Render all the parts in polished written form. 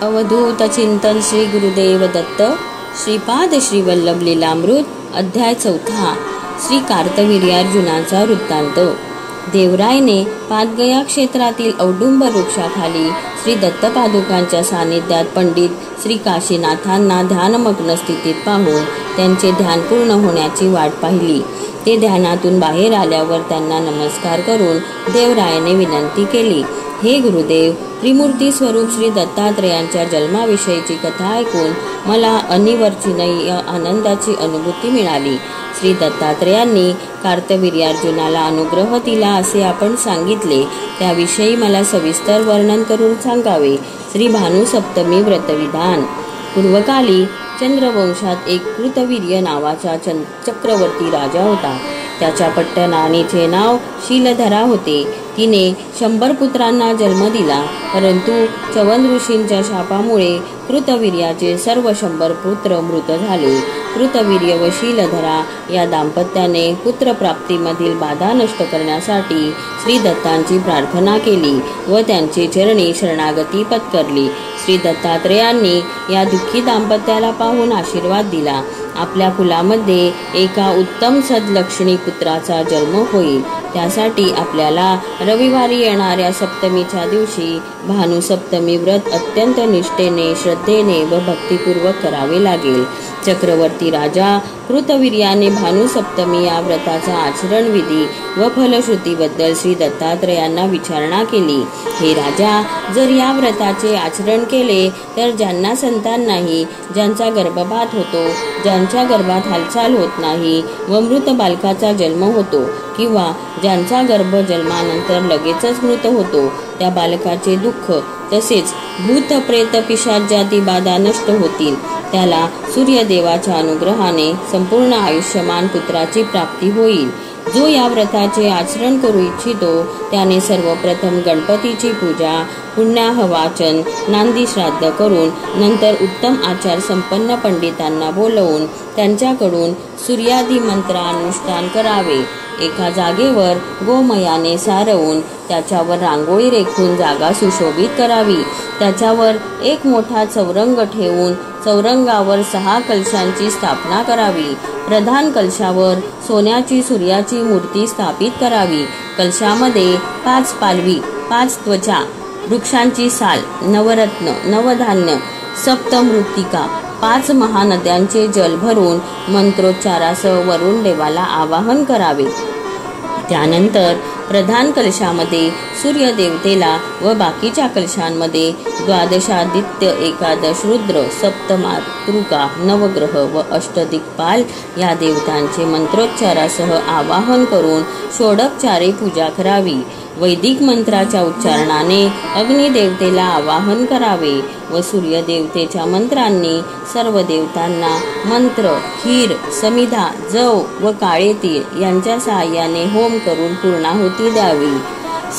अवधूत चिंतन श्री गुरुदेव दत्त श्रीपाद श्री वल्लभ लीलामृत अध्याय 4 श्री कार्तवीर्यार्जुनाचा वृत्तांत। देवरायने पादगया क्षेत्रातील औडुंबर वृक्षाखाली श्री दत्तपादुकांच्या सानिध्यात पंडित श्री काशीनाथांना ध्यानमग्न स्थितीत पाहून त्यांचे ध्यान पूर्ण होण्याची वाट पाहिली। ते ध्यानातून बाहेर आल्यावर त्यांना नमस्कार करून देवरायाने विनंती केली, हे गुरुदेव, त्रिमूर्ती स्वरूप श्री दत्तात्रेयांच्या जन्माविषयीची कथा ऐकून मला अनिवर्चनीय आनंदाची अनुभूती मिळाली। श्री दत्तात्रेयांनी कार्तवीर्यार्जुनाला अनुग्रह दिला असे आपण सांगितले, त्याविषयी मला सविस्तर वर्णन करून सांगावे। श्री भानुसप्तमी व्रतविधान। पूर्वकाली चंद्रवंशात एक कृतवीर्य नावाचा चक्रवर्ती राजा होता। त्याच्या पट्टराणीचे नाव शीलधरा होते। तिने 100 पुत्रांना जन्म दिला, परंतु चवन ऋषींच्या शापामुळे कृतवीर्याचे सर्व 100 पुत्र मृत झाले। कृतवीर्य व शीलधरा या दाम्पत्याने पुत्रप्राप्तीमधील बाधा नष्ट करण्यासाठी श्री दत्तांची प्रार्थना केली व त्यांची चरणी शरणागती पत्करली। श्री दत्तात्रेयांनी या दुःखी दाम्पत्याला पाहून आशीर्वाद दिला। आपल्या कुलामध्ये एका उत्तम सदलक्षणी पुत्राचा जन्म होईल, त्यासाठी आपल्याला रविवारी येणाऱ्या सप्तमीच्या दिवशी भानुसप्तमी व्रत अत्यंत निष्ठेने, श्रद्धेने व भक्तिपूर्वक करावे लागेल। चक्रवर्ती राजा कृतवीर्याने भानुसप्तमी या व्रताचा आचरण विधी व फलश्रुतीबद्दल श्री दत्तात्रेयांना विचारणा केली। हे राजा, जर या व्रताचे आचरण केले तर ज्यांना संतान नाही, ज्यांचा गर्भपात होतो, ज्यांच्या गर्भात हालचाल होत नाही व मृत बालकाचा जन्म होतो, किंवा ज्यांचा गर्भ जन्मानंतर लगेचच मृत होतो, त्या बालकाचे दुःख तसेच भूत प्रेत पिशाचादी बाधा नष्ट होतील, त्याला सूर्यदेवाच्या अनुग्रहाने संपूर्ण आयुष्यमान पुत्राची प्राप्ती होईल। जो या व्रताचे आचरण करू इच्छितो त्याने सर्वप्रथम गणपतीची पूजा, पुण्याहवाचन, नांदी श्राद्ध करून नंतर उत्तम आचार संपन्न पंडितांना बोलवून त्यांच्याकडून सूर्यादी मंत्रानुष्ठान करावे। एका जागेवर गोमयाने सारवून त्याच्यावर रांगोळी रेखून जागा सुशोभित करावी। त्याच्यावर एक मोठा चौरंग ठेवून चौरंगावर 6 कलशांची स्थापना करावी। प्रधान कलशावर सोन्याची सूर्याची मूर्ती स्थापित करावी। कलशामध्ये 5 पालवी, 5 त्वचा, वृक्षांची साल, नवरत्न, नवधान्य, सप्तमृत्तिका, 5 महानद्यांचे जल भरून मंत्रोच्चारासह वरुण देवाला आवाहन करावे। त्यानंतर प्रधान कलशामध्ये सूर्यदेवतेला व बाकीच्या कलशांमध्ये द्वादशादित्य, एकादश रुद्र, सप्तमातृका, नवग्रह व अष्टदिक्पाल या देवतांचे मंत्रोच्चारासह आवाहन करून षोडोपचारे पूजा करावी। वैदिक मंत्राच्या उच्चारणाने अग्निदेवतेला आवाहन करावे व सूर्यदेवतेच्या मंत्रांनी सर्व देवतांना मंत्र, खीर, समिधा, जव व काळे तीळ यांच्या सहाय्याने होम करून पूर्णाहुती द्यावी।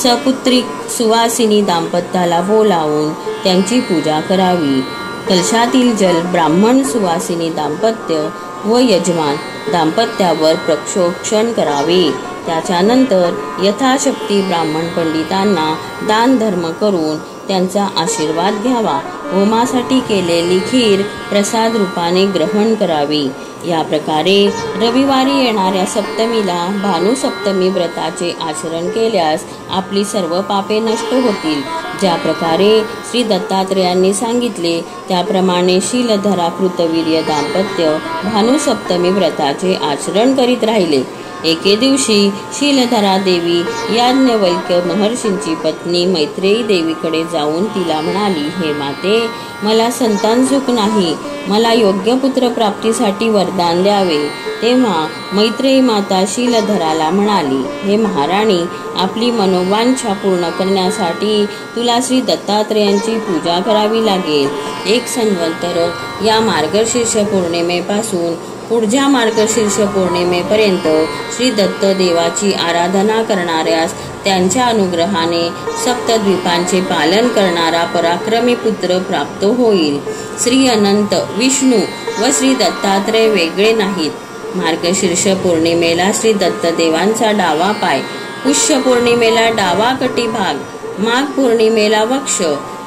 सपुत्रिक सुवासिनी दाम्पत्याला बोलावून त्यांची पूजा करावी। कलशातील जल ब्राह्मण सुवासिनी दाम्पत्य व यजमान दाम्पत्यावर प्रक्षोक्षण करावे। त्याच्यानंतर यथाशक्ती ब्राह्मण पंडितांना दान धर्म करून त्यांचा आशीर्वाद घ्यावा। होमासाठी केलेली खीर प्रसाद रूपाने ग्रहण करावी। या प्रकारे रविवारी येणाऱ्या सप्तमीला भानुसप्तमी व्रताचे आचरण केल्यास आपली सर्व पापे नष्ट होतील। ज्या प्रकारे श्री दत्तात्रेयांनी सांगितले त्याप्रमाणे शीलधरा कृतवीर्य दाम्पत्य भानुसप्तमी व्रताचे आचरण करीत राहिले। एके दिवशी शीलधरा देवी याज्ञवल्क्य महर्षींची पत्नी मैत्रेयी देवीकडे जाऊन तिला म्हणाली, हे माते, मला संतान सुख नाही, मला योग्य पुत्र प्राप्तीसाठी वरदान द्यावे। तेव्हा मैत्रेयी माता शीलधराला म्हणाली, हे महाराणी, आपली मनोवांछा पूर्ण करण्यासाठी तुला श्री दत्तात्रेयांची पूजा करावी लागेल। 1 संवत्सर या मार्गशीर्ष पौर्णिमेपासून पुढच्या मार्गशीर्ष पौर्णिमेपर्यंत श्री दत्त देवाची आराधना करणाऱ्यास त्यांच्या अनुग्रहाने सप्तद्वीपांचे पालन करणारा पराक्रमी पुत्र प्राप्त होईल। श्री अनंत, विष्णू व श्री दत्तात्रेय वेगळे नाहीत। मार्गशीर्ष पौर्णिमेला श्री दत्तदेवांचा डावा पाय, पुष्य पौर्णिमेला डावा कटिभाग, माघ पौर्णिमेला वक्ष,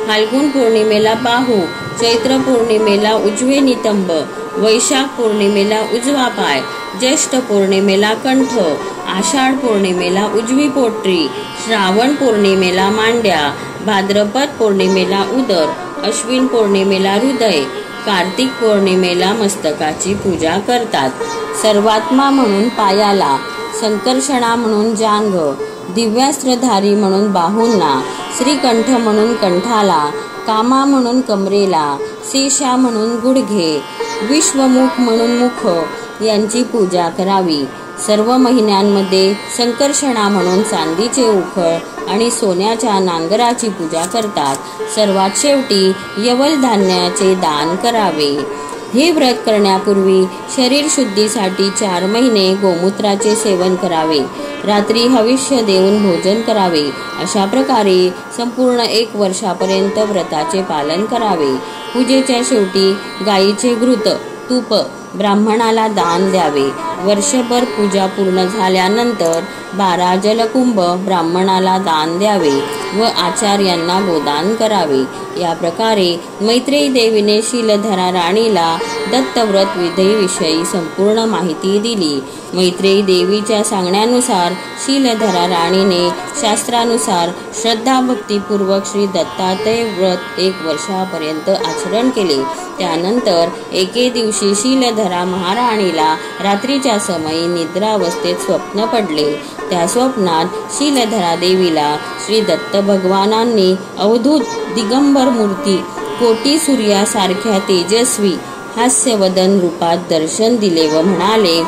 फाल्गुन पौर्णिमेला बाहू, चैत्र पौर्णिमेला उजवे नितंब, वैशाख पौर्णिमेला उजवा पाय, ज्येष्ठ पौर्णिमेला कंठ, आषाढ पौर्णिमेला उजवी पोटरी, श्रावण पौर्णिमेला मांड्या, भाद्रपद पौर्णिमेला उदर, अश्विन पौर्णिमेला हृदय, कार्तिक पौर्णिमेला मस्तकाची पूजा करतात. सर्वात्मा म्हणून पायाला, संकर्षणा म्हणून जांघ, दिव्यास्त्रधारी म्हणून बाहूंना, श्रीकंठ म्हणून कंठाला, कामा म्हणून कमरेला, शेषा म्हणून गुडघे, विश्वमुख म्हणून मुख यांची पूजा करावी. सर्व महिन्यांमध्ये संकर्षणा म्हणून चांदीचे उखळ आणि सोन्याच्या नांगराची पूजा करतात. सर्वात शेवटी यवल धान्याचे दान करावे. हे व्रत करण्यापूर्वी शरीर शुद्धीसाठी 4 महिने गोमूत्राचे सेवन करावे. रात्री हविष्य देऊन भोजन करावे. अशा प्रकारे संपूर्ण 1 वर्षापर्यंत व्रताचे पालन करावे. पूजेच्या शेवटी गायीचे घृत तूप ब्राह्मणाला दान द्यावे. वर्षभर पूजा पूर्ण झाल्यानंतर 12 जलकुंभ ब्राह्मणाला दान द्यावे व आचार्यांना गोदान करावे. या प्रकारे मैत्रेयी देवीने शीलधरा राणीला दत्तव्रत विधीविषयी संपूर्ण माहिती दिली. मैत्रेयी देवीच्या सांगण्यानुसार शीलधरा राणीने शास्त्रानुसार श्रद्धाभक्तीपूर्वक श्री दत्तात्रय व्रत 1 वर्षापर्यंत आचरण केले. त्यानंतर एके दिवशी शीलधरा महाराणीला रात्रीच्या समयी निद्रावस्थेत स्वप्न पडले. त्या स्वप्नात शीलधरा देवीला श्री दत्त भगवानांनी अवधूत दिगंबर मूर्ती कोटी सूर्यासारख्या तेजस्वी हास्यवदन रूपात दर्शन दिले व म्हणाले,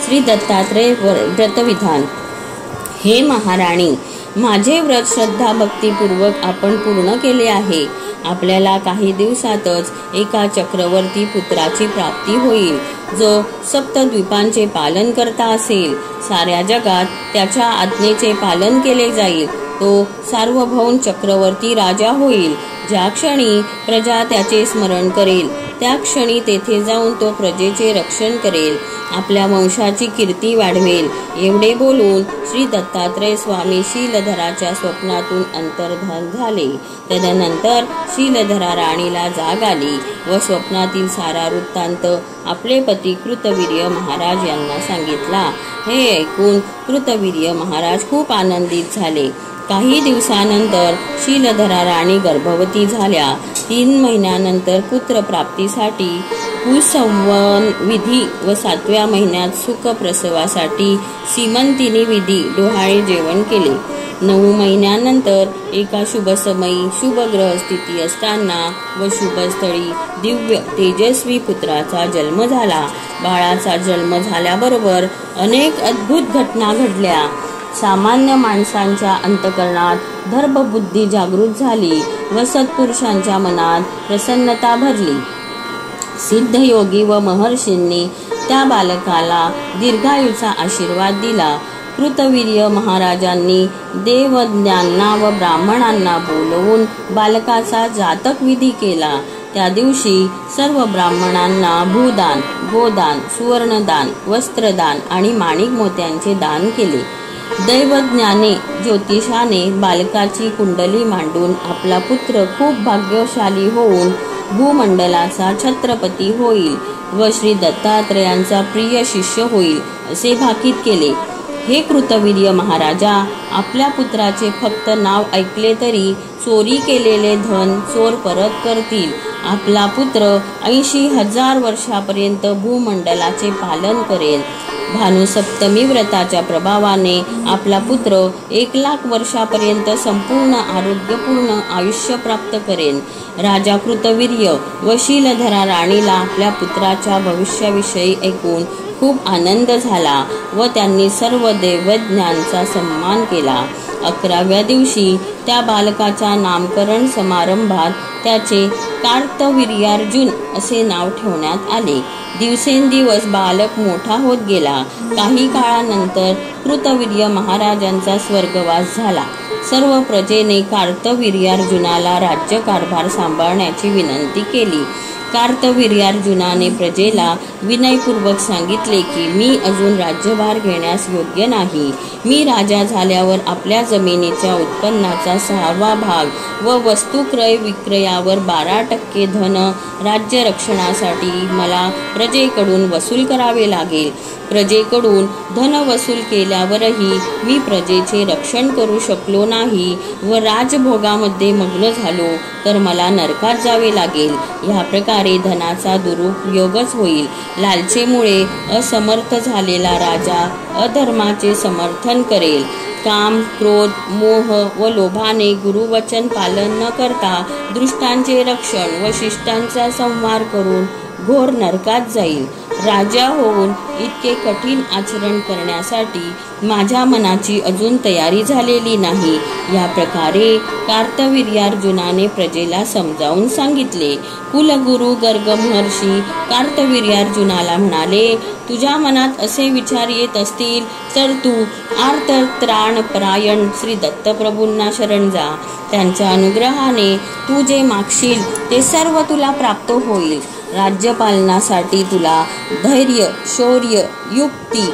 श्री दत्तात्रय व्रतविधान. हे महाराणी, माझे व्रत श्रद्धा भक्तीपूर्वक आपण पूर्ण केले आहे. आपल्याला काही दिवसातच एका चक्रवर्ती पुत्राची प्राप्ती होईल, जो सप्तद्वीपांचे पालन करता असेल. साऱ्या जगात त्याच्या आज्ञेचे पालन केले जाईल. तो सार्वभौम चक्रवर्ती राजा होईल. ज्या क्षणी प्रजा त्याचे स्मरण करेल, त्या क्षणी तेथे जाऊन तो प्रजेचे रक्षण करेल, आपल्या वंशाची कीर्ती वाढवेल. एवढे बोलून श्री दत्तात्रय स्वामी शीलधराच्या स्वप्नातून अंतर्धान झाले. तदनंतर शीलधरा राणीला जाग आली व स्वप्नातील सारा वृत्तांत आपले पती कृतवीर्य महाराज यांना सांगितला. हे ऐकून कृतवीर्य महाराज खूप आनंदित झाले. काही दिवसानंतर शीलधरा राणी गर्भवती झाल्या. 3 महिन्यानंतर पुत्र प्राप्तीसाठी कुसंवन विधी व 7व्या महिन्यात सुखप्रसवासाठी सीमंतिनी विधी डोहाळे जेवण केले. 9 महिन्यानंतर एका शुभ समयी शुभ ग्रह स्थिती असताना व शुभस्थळी दिव्य तेजस्वी पुत्राचा जन्म झाला. बाळाचा जन्म झाल्याबरोबर अनेक अद्भुत घटना घडल्या. सामान्य माणसांच्या अंतःकरणात धर्मबुद्धी जागृत झाली व सत्पुरुषांच्या मनात प्रसन्नता भरली. सिद्धयोगी व महर्षींनी त्या बालकाला दीर्घायुचा आशीर्वाद दिला. कृतवीर्य महाराजांनी देवज्ञांना व ब्राह्मणांना बोलवून बालकाचा जातक विधी केला. त्या दिवशी सर्व ब्राह्मणांना भूदान, गोदान, सुवर्णदान, वस्त्रदान आणि माणिक मोत्यांचे दान केले. दैवज्ञाने ज्योतिषाने बालकाची कुंडली मांडून आपला पुत्र खूप भाग्यशाली होऊन भूमंडलाचा छत्रपती होईल व श्री दत्तात्रयांचा प्रिय शिष्य होईल असे भाकीत केले. हे कृतवीर्य महाराजा, आपल्या पुत्राचे फक्त नाव ऐकले तरी चोरी केलेले धन चोर परत करतील. आपला पुत्र 80,000 वर्षापर्यंत भूमंडलाचे पालन करेल. भानुसप्तमी व्रताच्या प्रभावाने आपला पुत्र 1,00,000 वर्षापर्यंत संपूर्ण आरोग्यपूर्ण आयुष्य प्राप्त करेल. राजा कृतवीर्य व शीलधरा राणीला आपल्या पुत्राच्या भविष्याविषयी ऐकून खूप आनंद झाला व त्यांनी सर्व देवज्ञांचा सन्मान केला. 11व्या दिवशी त्या बालकाच्या नामकरण समारंभात त्याचे कार्तवीर्यार्जुन असे नाव ठेवण्यात आले. दिवसेंदिवस बालक मोठा होत गेला. काही काळानंतर कृतवीर्य महाराजांचा स्वर्गवास झाला. सर्व प्रजेने कार्तवीर्यार्जुनाला राज्यकारभार सांभाळण्याची विनंती केली. कार्तवीर्यार्जुनाने प्रजेला विनयपूर्वक सांगितले की मी अजून राज्यभार घेण्यास योग्य नाही. मी राजा झाल्यावर आपल्या जमिनीच्या उत्पन्नाचा 6वा भाग व वस्तू क्रय विक्रयावर 12% धन राज्य रक्षणासाठी मला प्रजेकडून वसूल करावे लागेल. प्रजेकडून धन वसूल केल्यावरही मी प्रजेचे रक्षण करू शकलो नाही व राजभोगामध्ये मग्न झालो तर मला नरकात जावे लागेल. ह्या प्रकारे धनाचा दुरुपयोगच होईल. लालचेमुळे असमर्थ झालेला राजा अधर्माचे समर्थन करेल. काम, क्रोध, मोह व लोभाने गुरुवचन पालन न करता दुष्टांचे रक्षण व शिष्टांचा संहार करून घोर नरकात जाईल. राजा होऊन इतके कठीण आचरण करण्यासाठी माझ्या मनाची अजून तयारी झालेली नाही. या प्रकारे कार्तवीर्यार्जुनाने प्रजेला समजावून सांगितले. कुलगुरू गर्ग महर्षी कार्तवीर्यार्जुनाला म्हणाले, तुझ्या मनात असे विचार येत असतील तर तू आर्तत्राणपरायण श्री दत्तप्रभूंना शरण जा. त्यांच्या अनुग्रहाने तू जे मागशील ते सर्व तुला प्राप्त होईल. राज्यपालनासाठी तुला धैर्य, शौर्य, युक्ती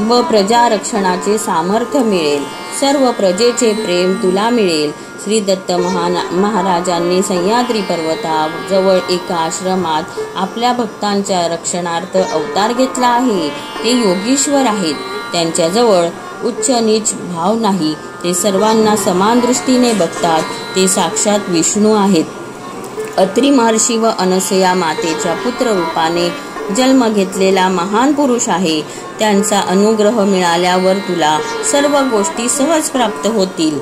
व प्रजारक्षणाचे सामर्थ्य मिळेल. सर्व प्रजेचे प्रेम तुला मिळेल. श्री दत्त महाराजांनी सह्याद्री पर्वताजवळ एका आश्रमात आपल्या भक्तांच्या रक्षणार्थ अवतार घेतला आहे. ते योगीश्वर आहेत. त्यांच्याजवळ उच्च नीच भाव नाही. ते सर्वांना समान दृष्टीने बघतात. ते साक्षात विष्णू आहेत. अत्रि महर्षी व अनसया मातेच्या पुत्र रूपाने जन्म घेतलेला महान पुरुष आहे. त्यांचा अनुग्रह मिळाल्यावर तुला सर्व गोष्टी सहज प्राप्त होतील.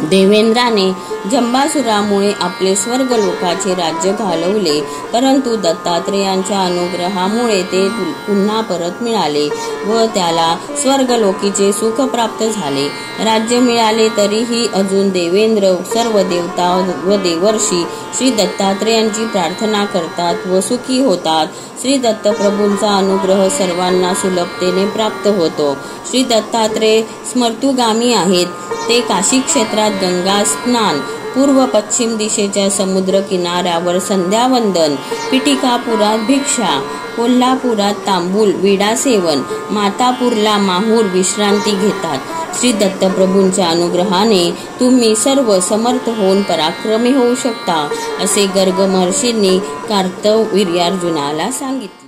देवेंद्राने जंबासुरामुळे आपले स्वर्ग लोकाचे राज्य घालवले, परंतु दत्तात्रेयांच्या अनुग्रहामुळे ते पुन्हा परत मिळाले व त्याला स्वर्गलोकीचे सुख प्राप्त झाले. राज्य मिळाले तरीही अजून देवेंद्र सर्व देवता व देवर्षी श्री दत्तात्रेयांची प्रार्थना करतात व सुखी होतात. श्री दत्तप्रभूंचा अनुग्रह सर्वांना सुलभतेने प्राप्त होतो. श्री दत्तात्रेय स्मर्तुगामी आहेत. ते काशी क्षेत्रात गंगा स्नान, पूर्व पश्चिम दिशेच्या समुद्र किनाऱ्यावर संध्यावंदन, पिटिकापुरात भिक्षा, कोल्हापुरात तांबूल विडा सेवन, मातापूरला माहूर विश्रांती घेतात. श्री दत्तप्रभूंच्या अनुग्रहाने तुम्ही सर्व समर्थ होऊन पराक्रमी होऊ शकता, असे गर्ग महर्षींनी कार्तवीर्यार्जुनाला सांगितले.